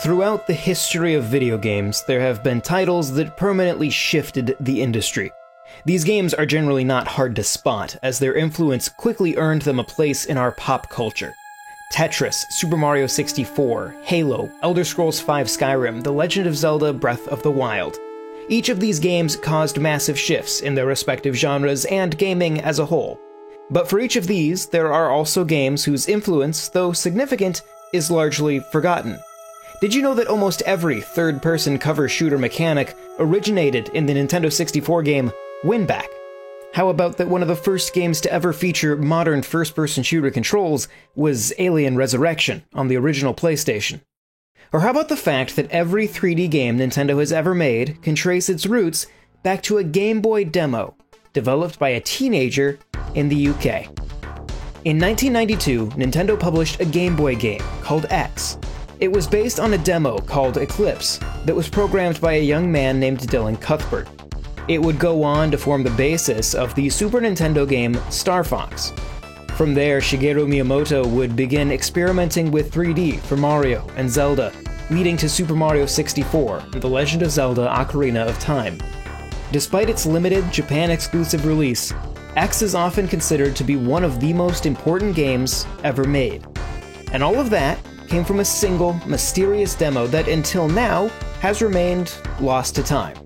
Throughout the history of video games, there have been titles that permanently shifted the industry. These games are generally not hard to spot, as their influence quickly earned them a place in our pop culture. Tetris, Super Mario 64, Halo, Elder Scrolls V Skyrim, The Legend of Zelda Breath of the Wild. Each of these games caused massive shifts in their respective genres and gaming as a whole. But for each of these, there are also games whose influence, though significant, is largely forgotten. Did you know that almost every third-person cover shooter mechanic originated in the Nintendo 64 game Winback? How about that one of the first games to ever feature modern first-person shooter controls was Alien Resurrection on the original PlayStation? Or how about the fact that every 3D game Nintendo has ever made can trace its roots back to a Game Boy demo developed by a teenager in the UK? In 1992, Nintendo published a Game Boy game called X. It was based on a demo called Eclipse that was programmed by a young man named Dylan Cuthbert. It would go on to form the basis of the Super Nintendo game Star Fox. From there, Shigeru Miyamoto would begin experimenting with 3D for Mario and Zelda, leading to Super Mario 64 and The Legend of Zelda Ocarina of Time. Despite its limited Japan-exclusive release, X is often considered to be one of the most important games ever made. And all of that came from a single, mysterious demo that until now has remained lost to time.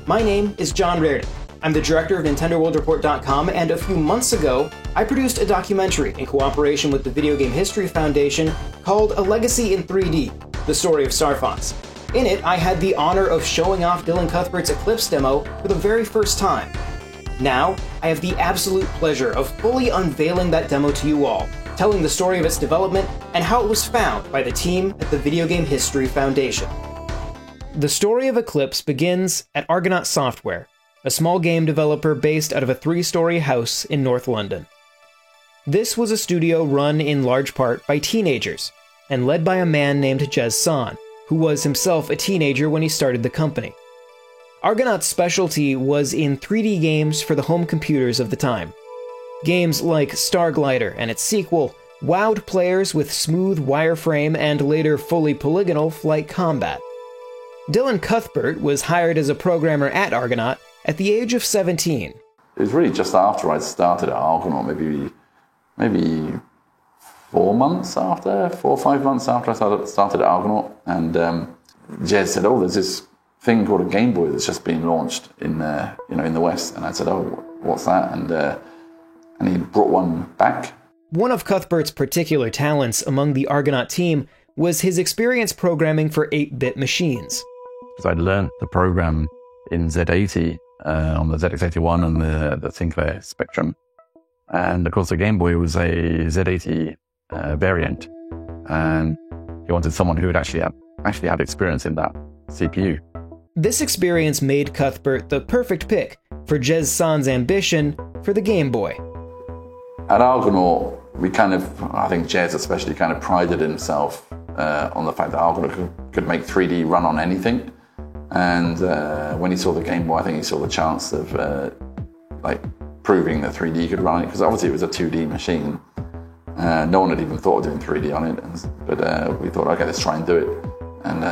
My name is John Reardon. I'm the director of NintendoWorldReport.com, and a few months ago, I produced a documentary in cooperation with the Video Game History Foundation called A Legacy in 3D, The Story of Star Fox. In it, I had the honor of showing off Dylan Cuthbert's Eclipse demo for the very first time. Now, I have the absolute pleasure of fully unveiling that demo to you all, telling the story of its development and how it was found by the team at the Video Game History Foundation. The story of Eclipse begins at Argonaut Software, a small game developer based out of a 3-story house in North London. This was a studio run in large part by teenagers, and led by a man named Jez San, who was himself a teenager when he started the company. Argonaut's specialty was in 3D games for the home computers of the time. Games like Starglider and its sequel wowed players with smooth wireframe and later fully polygonal flight combat. Dylan Cuthbert was hired as a programmer at Argonaut at the age of 17. It was really just after I'd started at Argonaut, maybe 4 months after, 4 or 5 months after I started at Argonaut, and Jez said, "Oh, there's this thing called a Game Boy that's just been launched in the West," and I said, "Oh, what's that?" And he brought one back. One of Cuthbert's particular talents among the Argonaut team was his experience programming for 8-bit machines. Because I'd learned the program in Z80 on the ZX81 and the Sinclair Spectrum. And of course the Game Boy was a Z80 variant. And he wanted someone who would actually had experience in that CPU. This experience made Cuthbert the perfect pick for Jez San's ambition for the Game Boy. At Argonaut, I think Jez especially kind of prided himself on the fact that Argonaut could make 3D run on anything. And when he saw the Game Boy, I think he saw the chance of proving that 3D could run on it, because obviously it was a 2D machine. No one had even thought of doing 3D on it, but we thought, okay, let's try and do it. And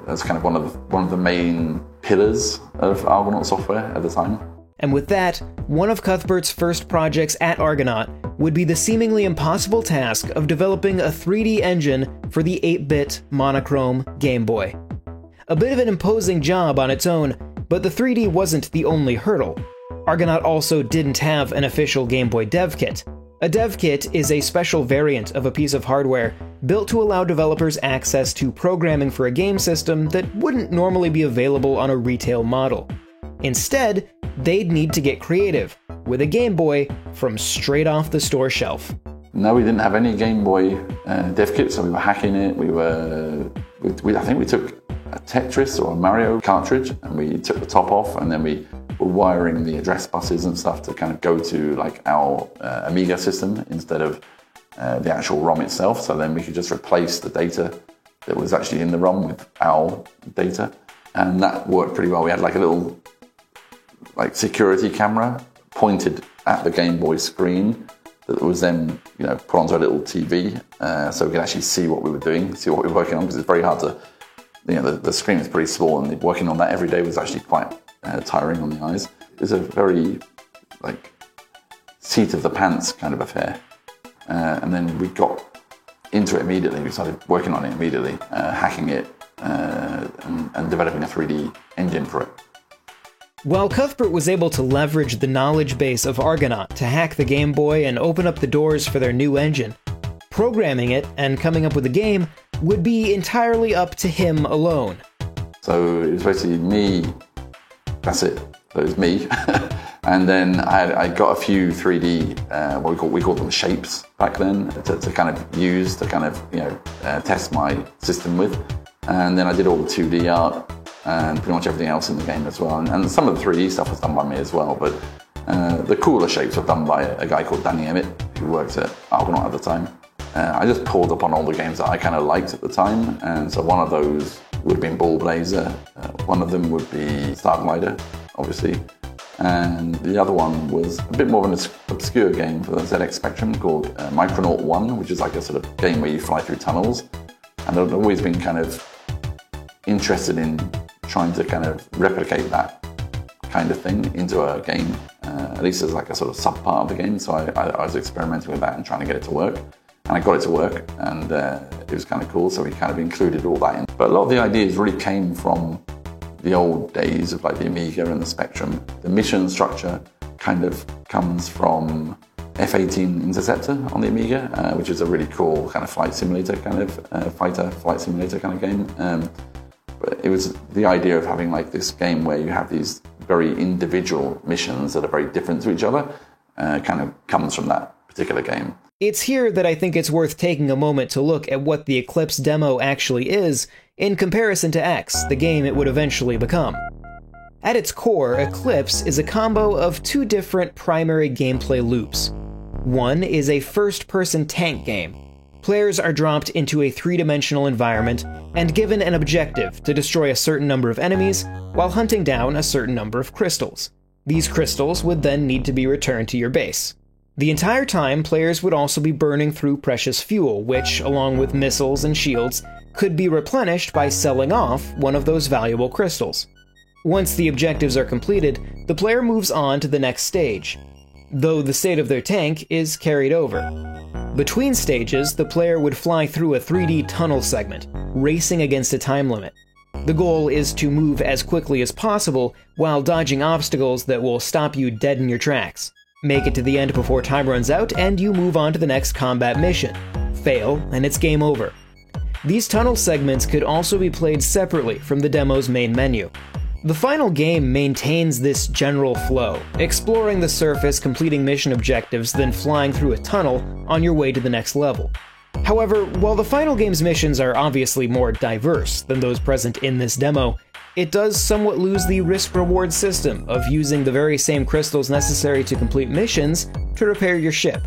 that's kind of one of the main pillars of Argonaut software at the time. And with that, one of Cuthbert's first projects at Argonaut would be the seemingly impossible task of developing a 3D engine for the 8-bit monochrome Game Boy. A bit of an imposing job on its own, but the 3D wasn't the only hurdle. Argonaut also didn't have an official Game Boy dev kit. A dev kit is a special variant of a piece of hardware built to allow developers access to programming for a game system that wouldn't normally be available on a retail model. Instead, they'd need to get creative with a Game Boy from straight off the store shelf. No, we didn't have any Game Boy dev kit, so we were hacking it. I think we took a Tetris or a Mario cartridge and we took the top off, and then we were wiring the address buses and stuff to kind of go to like our Amiga system instead of the actual ROM itself. So then we could just replace the data that was actually in the ROM with our data, and that worked pretty well. We had like a little security camera pointed at the Game Boy screen that was then, put onto a little TV, so we could actually see what we were doing, see what we were working on, because it's very hard to, the screen is pretty small, and working on that every day was actually quite tiring on the eyes. It was a very, seat of the pants kind of affair. And then we got into it immediately. We started working on it immediately, hacking it, and developing a 3D engine for it. While Cuthbert was able to leverage the knowledge base of Argonaut to hack the Game Boy and open up the doors for their new engine, programming it and coming up with a game would be entirely up to him alone. So it was basically me, that's it. So it was me. And then I got a few 3D, what we called them shapes back then, to kind of use, to kind of, test my system with. And then I did all the 2D art, and pretty much everything else in the game as well. And some of the 3D stuff was done by me as well, but the cooler shapes were done by a guy called Danny Emmett, who worked at Argonaut at the time. I just pulled upon all the games that I kind of liked at the time, and so one of those would have been Ball Blazer, one of them would be Star Glider, obviously, and the other one was a bit more of an obscure game for the ZX Spectrum called Micronaut 1, which is like a sort of game where you fly through tunnels, and I've always been kind of interested in trying to kind of replicate that kind of thing into a game, at least as like a sort of sub-part of the game. So I was experimenting with that and trying to get it to work. And I got it to work, and it was kind of cool, so we kind of included all that in. But a lot of the ideas really came from the old days of like the Amiga and the Spectrum. The mission structure kind of comes from F-18 Interceptor on the Amiga, which is a really cool kind of flight simulator kind of, fighter flight simulator kind of game. But it was the idea of having like this game where you have these very individual missions that are very different to each other, kind of comes from that particular game. It's here that I think it's worth taking a moment to look at what the Eclipse demo actually is in comparison to X, the game it would eventually become. At its core, Eclipse is a combo of two different primary gameplay loops. One is a first-person tank game. Players are dropped into a three-dimensional environment and given an objective to destroy a certain number of enemies while hunting down a certain number of crystals. These crystals would then need to be returned to your base. The entire time, players would also be burning through precious fuel, which, along with missiles and shields, could be replenished by selling off one of those valuable crystals. Once the objectives are completed, the player moves on to the next stage, though the state of their tank is carried over. Between stages, the player would fly through a 3D tunnel segment, racing against a time limit. The goal is to move as quickly as possible while dodging obstacles that will stop you dead in your tracks. Make it to the end before time runs out, and you move on to the next combat mission. Fail, and it's game over. These tunnel segments could also be played separately from the demo's main menu. The final game maintains this general flow, exploring the surface, completing mission objectives, then flying through a tunnel on your way to the next level. However, while the final game's missions are obviously more diverse than those present in this demo, it does somewhat lose the risk-reward system of using the very same crystals necessary to complete missions to repair your ship.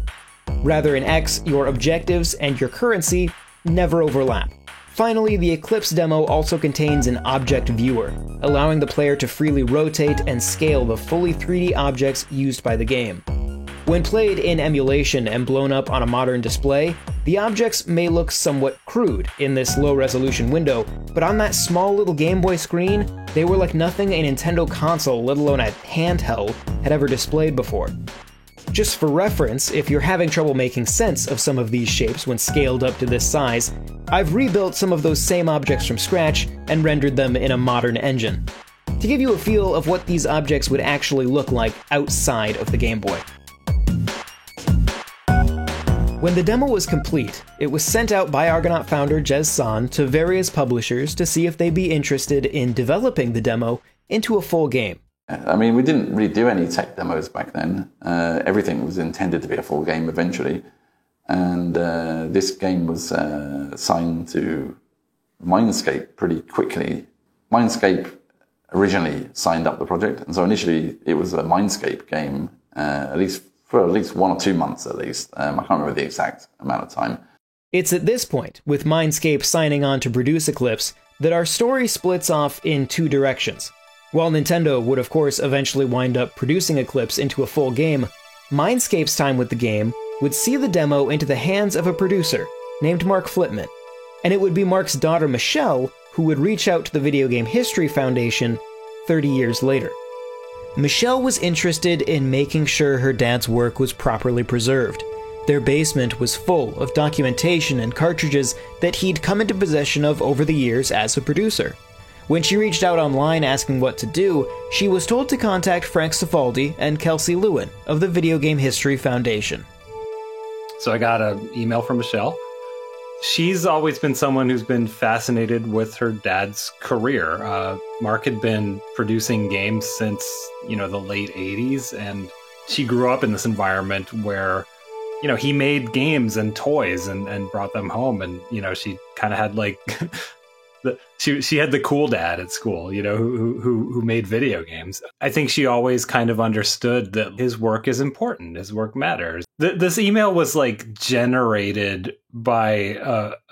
Rather, in X, your objectives and your currency never overlap. Finally, the Eclipse demo also contains an object viewer, allowing the player to freely rotate and scale the fully 3D objects used by the game. When played in emulation and blown up on a modern display, the objects may look somewhat crude in this low-resolution window, but on that small little Game Boy screen, they were like nothing a Nintendo console, let alone a handheld, had ever displayed before. Just for reference, if you're having trouble making sense of some of these shapes when scaled up to this size, I've rebuilt some of those same objects from scratch and rendered them in a modern engine, to give you a feel of what these objects would actually look like outside of the Game Boy. When the demo was complete, it was sent out by Argonaut founder Jez San to various publishers to see if they'd be interested in developing the demo into a full game. I mean, we didn't really do any tech demos back then. Everything was intended to be a full game eventually. And this game was signed to Mindscape pretty quickly. Mindscape originally signed up the project. And so initially it was a Mindscape game, for at least 1 or 2 months at least. I can't remember the exact amount of time. It's at this point, with Mindscape signing on to produce Eclipse, that our story splits off in two directions. While Nintendo would of course eventually wind up producing Eclipse into a full game, Mindscape's time with the game would see the demo into the hands of a producer named Mark Flipman, and it would be Mark's daughter Michelle who would reach out to the Video Game History Foundation 30 years later. Michelle was interested in making sure her dad's work was properly preserved. Their basement was full of documentation and cartridges that he'd come into possession of over the years as a producer. When she reached out online asking what to do, she was told to contact Frank Cifaldi and Kelsey Lewin of the Video Game History Foundation. So I got an email from Michelle. She's always been someone who's been fascinated with her dad's career. Mark had been producing games since, the late 80s, and she grew up in this environment where, he made games and toys and brought them home. And, she kind of had like, she had the cool dad at school, who made video games. I think she always kind of understood that his work is important. His work matters. This email was like generated by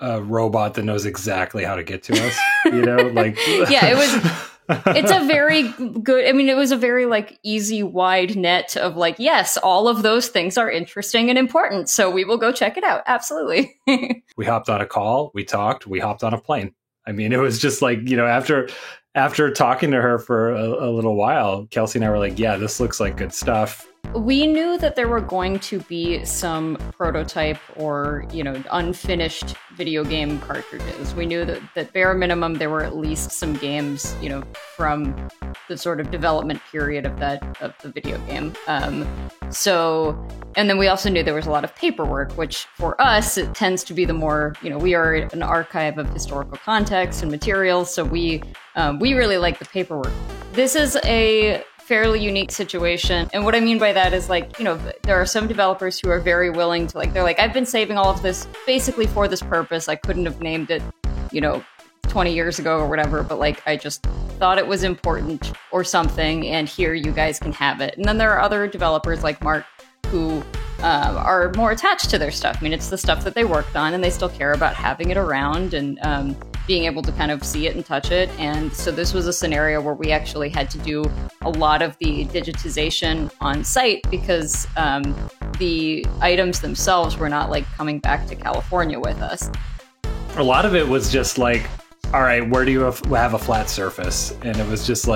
a robot that knows exactly how to get to us, Yeah, it was. It's a very good, it was a very easy wide net of yes, all of those things are interesting and important. So we will go check it out. Absolutely. We hopped on a call, we talked, we hopped on a plane. It was just after talking to her for a little while, Kelsey and I were like, yeah, this looks like good stuff. We knew that there were going to be some prototype or, unfinished video game cartridges. We knew that bare minimum, there were at least some games, from the sort of development period of the video game. And then we also knew there was a lot of paperwork, which for us, it tends to be the more, we are an archive of historical context and materials. So we really like the paperwork. This is a fairly unique situation. And what I mean by that is there are some developers who are very willing to they're like, I've been saving all of this basically for this purpose. I couldn't have named it, 20 years ago or whatever, but I just thought it was important or something. And here you guys can have it. And then there are other developers like Mark who are more attached to their stuff. It's the stuff that they worked on and they still care about having it around and, being able to kind of see it and touch it. And so this was a scenario where we actually had to do a lot of the digitization on site because the items themselves were not coming back to California with us. A lot of it was just all right, where do you have a flat surface? And it was just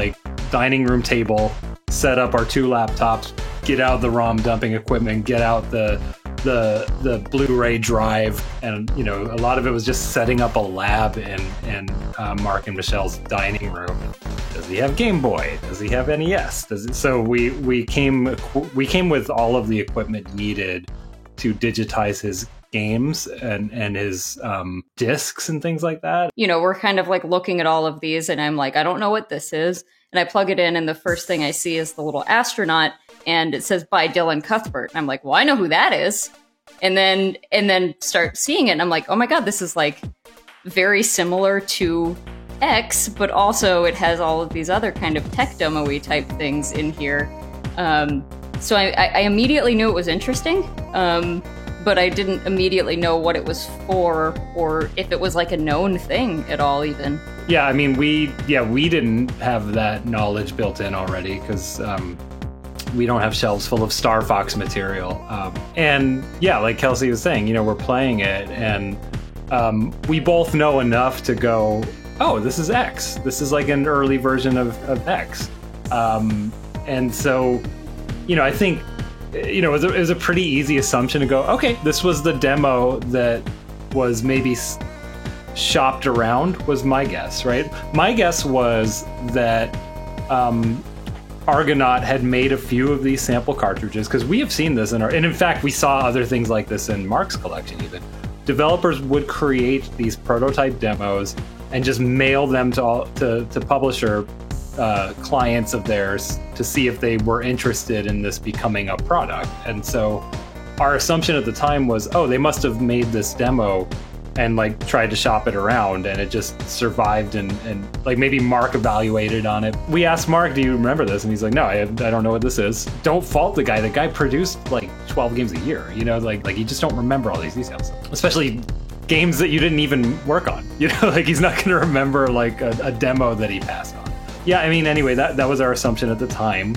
dining room table, set up our 2 laptops, get out the ROM dumping equipment, get out the Blu-ray drive, and a lot of it was just setting up a lab in Mark and Michelle's dining room. Does he have Game Boy? Does he have NES? So we came with all of the equipment needed to digitize his games and his discs and things like that. We're kind of looking at all of these, and I'm I don't know what this is, and I plug it in, and the first thing I see is the little astronaut. And it says by Dylan Cuthbert. And I'm like, well, I know who that is. And then start seeing it. And I'm like, oh my God, this is very similar to X, but also it has all of these other kind of tech demo-y type things in here. So I immediately knew it was interesting, but I didn't immediately know what it was for or if it was a known thing at all even. Yeah, we didn't have that knowledge built in already because we don't have shelves full of Star Fox material. And yeah, like Kelsey was saying, we're playing it and we both know enough to go, oh, this is X. This is an early version of X. And so, I think, it was a pretty easy assumption to go, okay, this was the demo that was maybe shopped around, was my guess, right? My guess was that Argonaut had made a few of these sample cartridges, because we have seen this and in fact, we saw other things like this in Mark's collection even. Developers would create these prototype demos and just mail them to publisher clients of theirs to see if they were interested in this becoming a product. And so our assumption at the time was, oh, they must have made this demo and tried to shop it around, and it just survived and maybe Mark evaluated on it. We asked Mark, do you remember this? And he's like, no, I don't know what this is. Don't fault the guy. The guy produced 12 games a year, you just don't remember all these details, especially games that you didn't even work on, he's not going to remember a demo that he passed on. Yeah, anyway, that was our assumption at the time.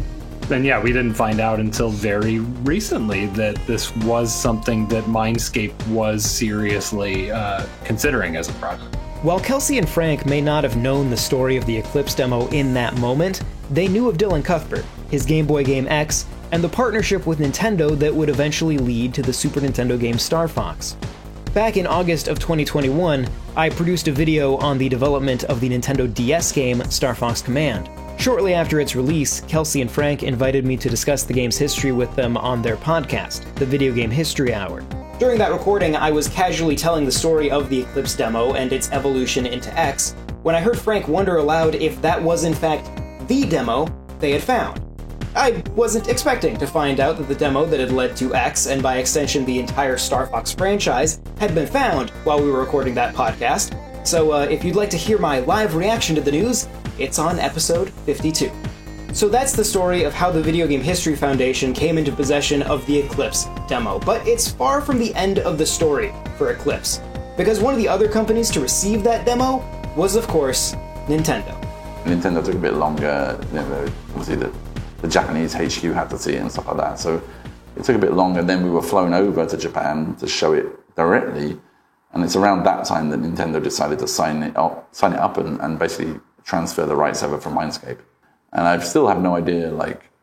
And yeah, we didn't find out until very recently that this was something that Mindscape was seriously considering as a project. While Kelsey and Frank may not have known the story of the Eclipse demo in that moment, they knew of Dylan Cuthbert, his Game Boy game X, and the partnership with Nintendo that would eventually lead to the Super Nintendo game Star Fox. Back in August of 2021, I produced a video on the development of the Nintendo DS game Star Fox Command. Shortly after its release, Kelsey and Frank invited me to discuss the game's history with them on their podcast, the Video Game History Hour. During that recording, I was casually telling the story of the Eclipse demo and its evolution into X, when I heard Frank wonder aloud if that was in fact the demo they had found. I wasn't expecting to find out that the demo that had led to X, and by extension the entire Star Fox franchise, had been found while we were recording that podcast, so if you'd like to hear my live reaction to the news, it's on episode 52. So that's the story of how the Video Game History Foundation came into possession of the Eclipse demo, but it's far from the end of the story for Eclipse, because one of the other companies to receive that demo was, of course, Nintendo. Nintendo took a bit longer, obviously the Japanese HQ had to see it and stuff like that, so it took a bit longer. Then we were flown over to Japan to show it directly, and it's around that time that Nintendo decided to sign it up and basically transfer the rights over from Mindscape. And I still have no idea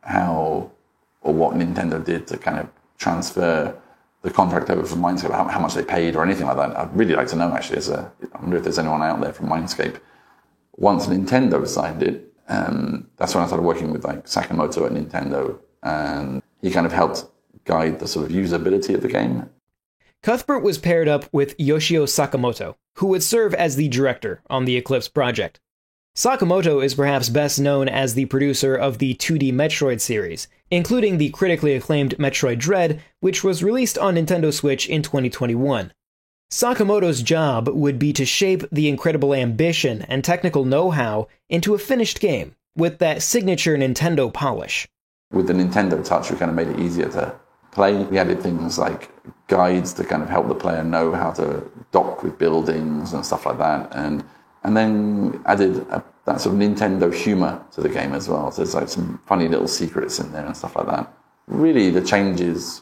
how or what Nintendo did to kind of transfer the contract over from Mindscape, how much they paid or anything like that. I'd really like to know, actually. I wonder if there's anyone out there from Mindscape. Once Nintendo signed it, that's when I started working with Sakamoto at Nintendo, and he kind of helped guide the sort of usability of the game. Cuthbert was paired up with Yoshio Sakamoto, who would serve as the director on the Eclipse project. Sakamoto is perhaps best known as the producer of the 2D Metroid series, including the critically acclaimed Metroid Dread, which was released on Nintendo Switch in 2021. Sakamoto's job would be to shape the incredible ambition and technical know-how into a finished game, with that signature Nintendo polish. With the Nintendo touch, we kind of made it easier to play. We added things like guides to kind of help the player know how to dock with buildings and stuff like that, and then added that sort of Nintendo humor to the game as well. So there's some funny little secrets in there and stuff like that. Really, the changes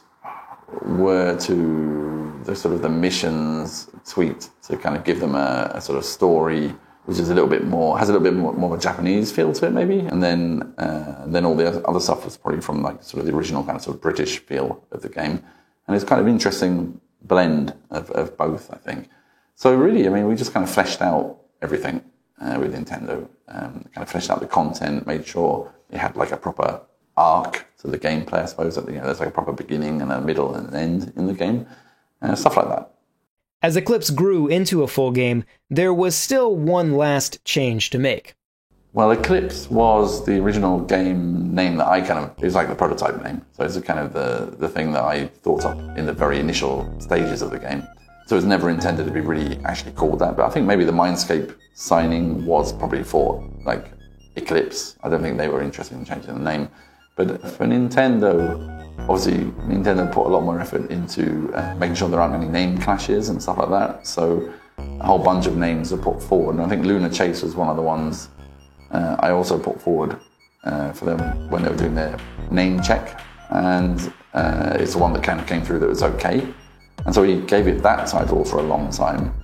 were to the missions tweaked to kind of give them a sort of story which is has a little bit more of a Japanese feel to it, maybe. And then all the other stuff was probably from the original kind of British feel of the game. And it's kind of interesting blend of both, I think. So really, we just kind of fleshed out everything with Nintendo, kind of fleshed out the content, made sure it had a proper arc to the gameplay, I suppose, that there's a proper beginning and a middle and an end in the game, stuff like that. As Eclipse grew into a full game, there was still one last change to make. Well, Eclipse was the original game name that it was like the prototype name. So it's kind of the thing that I thought up in the very initial stages of the game. So it was never intended to be really actually called that, but I think maybe the Mindscape signing was probably for Eclipse. I don't think they were interested in changing the name. But for Nintendo, obviously Nintendo put a lot more effort into making sure there aren't any name clashes and stuff like that. So a whole bunch of names were put forward. And I think Lunar Chase was one of the ones I also put forward for them when they were doing their name check. And it's the one that kind of came through that was okay. And so he gave it that title for a long time.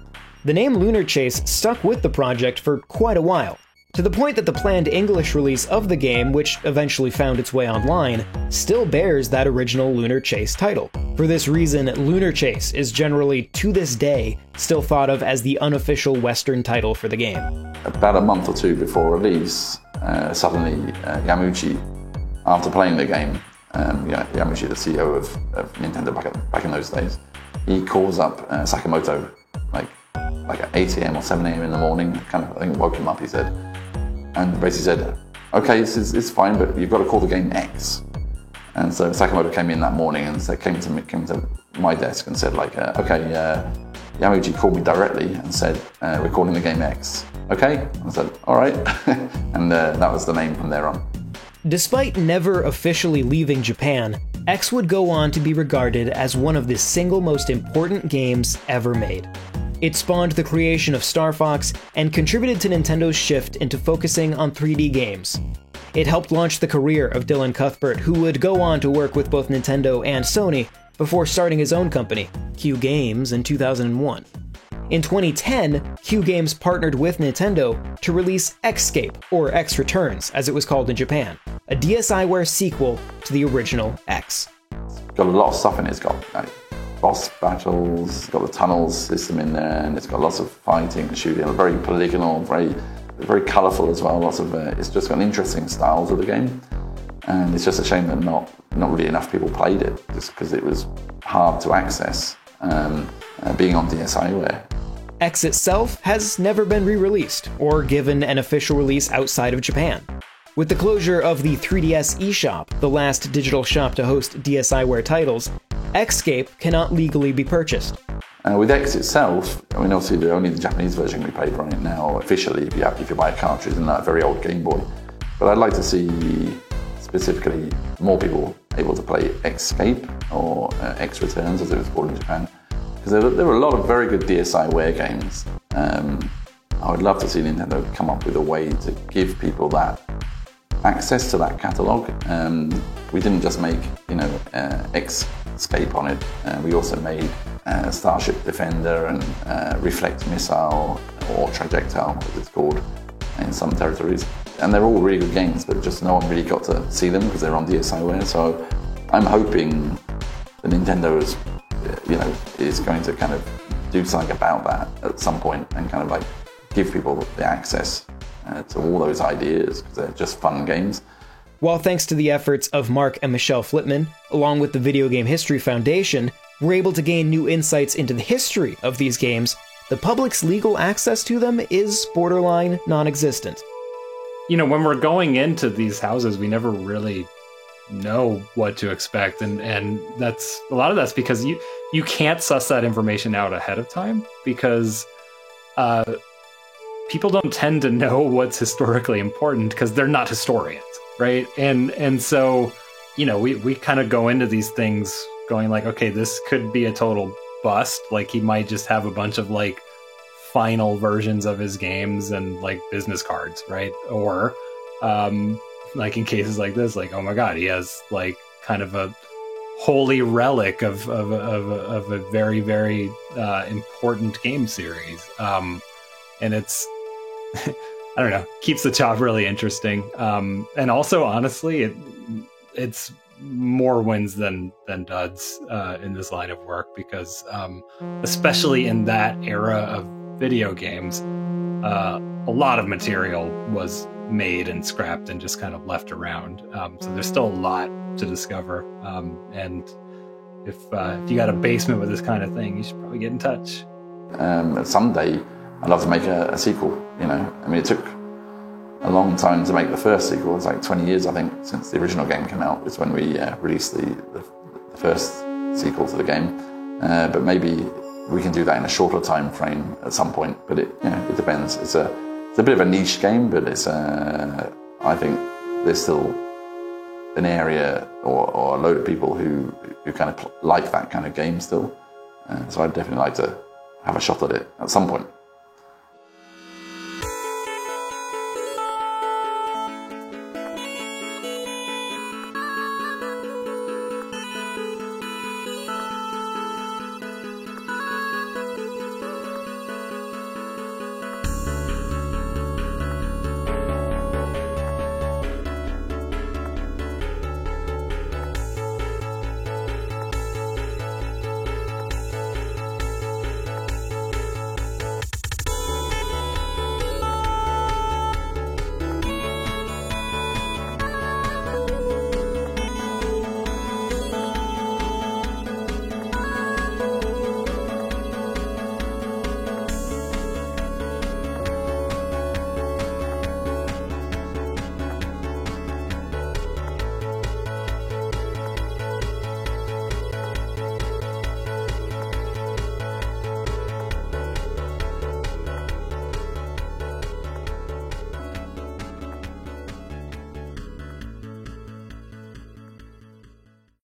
The name Lunar Chase stuck with the project for quite a while, to the point that the planned English release of the game, which eventually found its way online, still bears that original Lunar Chase title. For this reason, Lunar Chase is generally, to this day, still thought of as the unofficial Western title for the game. About a month or two before release, suddenly Yamauchi, after playing the game, Yamauchi, the CEO of Nintendo back in those days, he calls up Sakamoto at 8 a.m. or 7 a.m. in the morning, I think woke him up, he said, and basically said, okay, it's fine, but you've got to call the game X. And so Sakamoto came in that morning and came to my desk and said Yamauchi called me directly and said, we're calling the game X. Okay? I said, all right. And that was the name from there on. Despite never officially leaving Japan, X would go on to be regarded as one of the single most important games ever made. It spawned the creation of Star Fox and contributed to Nintendo's shift into focusing on 3D games. It helped launch the career of Dylan Cuthbert, who would go on to work with both Nintendo and Sony before starting his own company, Q Games, in 2001. In 2010, Q Games partnered with Nintendo to release Xscape, or X Returns, as it was called in Japan, a DSiWare sequel to the original X. It's got a lot of stuff in it. It's got boss battles, it's got the tunnels system in there, and it's got lots of fighting and shooting, very polygonal, very colourful as well. Lots of it's just got interesting styles of the game, and it's just a shame that not really enough people played it, just because it was hard to access, being on DSiWare. X itself has never been re-released or given an official release outside of Japan. With the closure of the 3DS eShop, the last digital shop to host DSiWare titles, Xscape cannot legally be purchased. With X itself, I mean, obviously only the Japanese version can be played right now officially if you buy a cartridge and that very old Game Boy. But I'd like to see specifically more people able to play Xscape or X Returns, as it was called in Japan, because there were a lot of very good DSiWare games. I would love to see Nintendo come up with a way to give people that access to that catalogue. We didn't just make, Xscape on it. We also made Starship Defender and Reflect Missile, or Trajectile, as it's called in some territories. And they're all really good games, but just no one really got to see them because they're on DSiWare. So I'm hoping that Nintendo is going to kind of do something about that at some point and kind of like give people the access to all those ideas, because they're just fun games. While thanks to the efforts of Mark and Michelle Flipman, along with the Video Game History Foundation, we're able to gain new insights into the history of these games, the public's legal access to them is borderline non-existent. When we're going into these houses, we never really know what to expect, and that's a lot of that's because you can't suss that information out ahead of time, because people don't tend to know what's historically important because they're not historians, right? And so, we kind of go into these things going like, okay, this could be a total bust. Like, he might just have a bunch of like final versions of his games and like business cards, right? Or like in cases like this, like, oh my god, he has like kind of a holy relic of a very, very important game series. And it's I don't know, keeps the job really interesting. And also, honestly, it's more wins than duds in this line of work, because especially in that era of video games, a lot of material was made and scrapped and just kind of left around. So there's still a lot to discover. And if you got a basement with this kind of thing, you should probably get in touch. Someday, I'd love to make a sequel, I mean, it took a long time to make the first sequel. It's like 20 years, I think, since the original game came out. It's when we released the first sequel to the game. But maybe we can do that in a shorter time frame at some point. But it depends. It's a bit of a niche game, but it's I think there's still an area or a load of people who kind of like that kind of game still. So I'd definitely like to have a shot at it at some point.